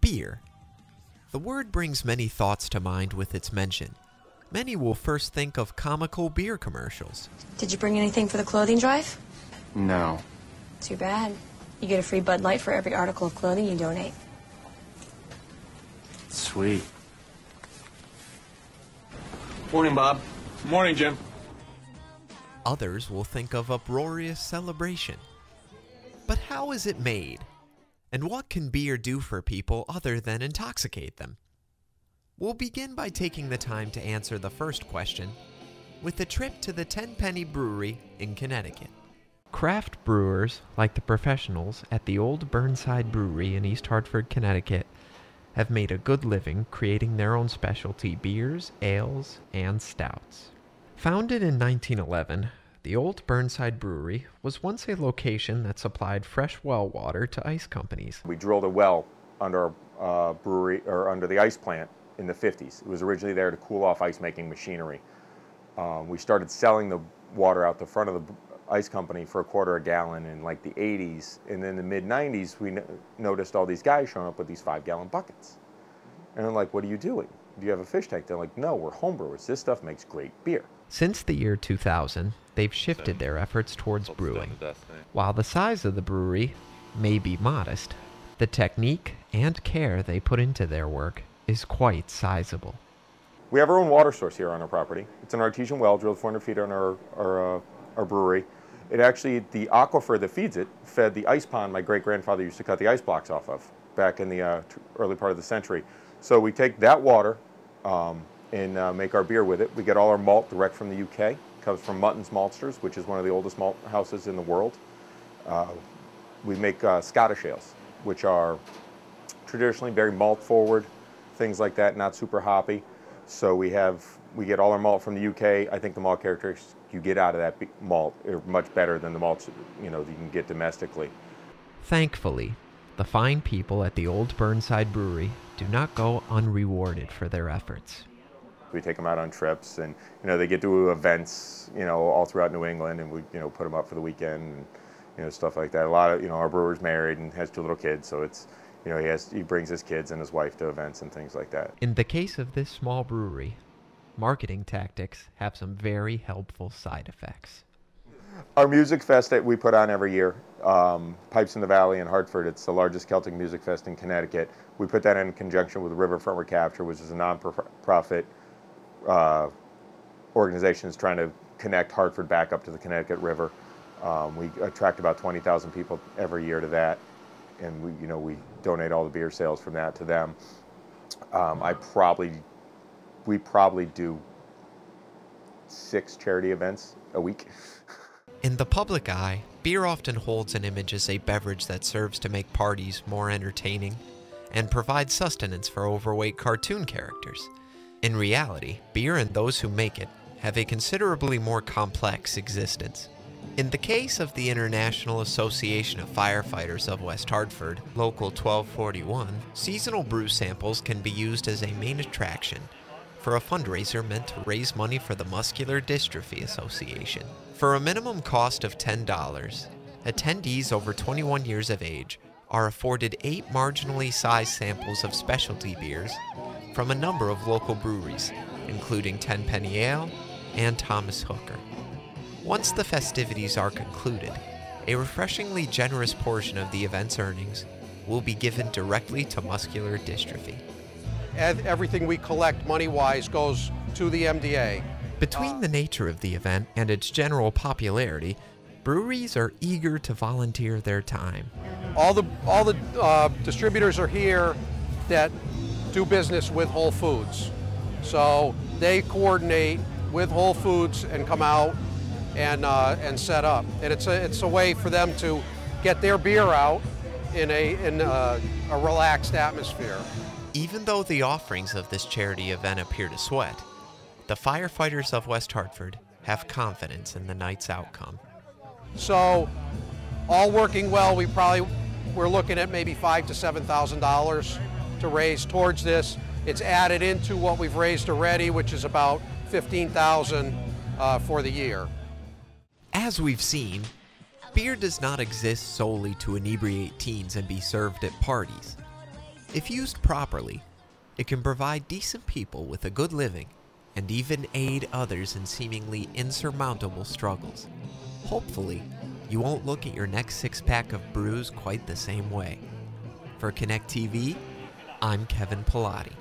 Beer. The word brings many thoughts to mind with its mention. Many will first think of comical beer commercials. Did you bring anything for the clothing drive? No. Too bad. You get a free Bud Light for every article of clothing you donate. Sweet. Morning, Bob. Morning, Jim. Others will think of uproarious celebration. But how is it made? And what can beer do for people other than intoxicate them? We'll begin by taking the time to answer the first question with a trip to the Tenpenny Brewery in Connecticut. Craft brewers, like the professionals at the old Burnside Brewery in East Hartford, Connecticut, have made a good living creating their own specialty beers, ales, and stouts. Founded in 1911, the old Burnside Brewery was once a location that supplied fresh well water to ice companies. We drilled a well under our brewery, or under the ice plant in the 50s. It was originally there to cool off ice making machinery. We started selling the water out the front of the ice company for $0.25 a gallon in like the 80s, and then in the mid-90s we noticed all these guys showing up with these 5-gallon buckets. And I'm like, what are you doing? Do you have a fish tank? They're like, no, we're homebrewers. This stuff makes great beer. Since the year 2000, they've shifted their efforts towards brewing. While the size of the brewery may be modest, the technique and care they put into their work is quite sizable. We have our own water source here on our property. It's an artesian well drilled 400 feet on our brewery. It actually, the aquifer that feeds it, fed the ice pond my great-grandfather used to cut the ice blocks off of back in the early part of the century. So we take that water and make our beer with it. We get all our malt direct from the UK. It comes from Mutton's Maltsters, which is one of the oldest malt houses in the world. We make Scottish ales, which are traditionally very malt-forward, things like that, not super hoppy. So we get all our malt from the UK. I think the malt characteristics you get out of that malt are much better than the malts that you can get domestically. Thankfully, the fine people at the old Burnside Brewery do not go unrewarded for their efforts. We take them out on trips, and they get to events, all throughout New England, and we put them up for the weekend, and stuff like that. A lot of our brewer's married and has 2 little kids, so it's he brings his kids and his wife to events and things like that. In the case of this small brewery, marketing tactics have some very helpful side effects. Our music fest that we put on every year, Pipes in the Valley in Hartford, it's the largest Celtic music fest in Connecticut. We put that in conjunction with Riverfront Recapture, which is a non-profit organization that's trying to connect Hartford back up to the Connecticut River. We attract about 20,000 people every year to that, and we donate all the beer sales from that to them. We probably do 6 charity events a week. In the public eye, beer often holds an image as a beverage that serves to make parties more entertaining and provide sustenance for overweight cartoon characters. In reality, beer and those who make it have a considerably more complex existence. In the case of the International Association of Firefighters of West Hartford, Local 1241, seasonal brew samples can be used as a main attraction for a fundraiser meant to raise money for the Muscular Dystrophy Association. For a minimum cost of $10, attendees over 21 years of age are afforded 8 marginally sized samples of specialty beers from a number of local breweries, including Tenpenny Ale and Thomas Hooker. Once the festivities are concluded, a refreshingly generous portion of the event's earnings will be given directly to muscular dystrophy. Everything we collect money-wise goes to the MDA. Between the nature of the event and its general popularity, breweries are eager to volunteer their time. All the distributors are here that do business with Whole Foods. So they coordinate with Whole Foods and come out and set up. And it's a way for them to get their beer out in a relaxed atmosphere. Even though the offerings of this charity event appear to sweat, the firefighters of West Hartford have confidence in the night's outcome. So, all working well, we're looking at maybe $5,000 to $7,000 to raise towards this. It's added into what we've raised already, which is about $15,000 for the year. As we've seen, beer does not exist solely to inebriate teens and be served at parties. If used properly, it can provide decent people with a good living and even aid others in seemingly insurmountable struggles. Hopefully, you won't look at your next six-pack of brews quite the same way. For Connect TV, I'm Kevin Pilati.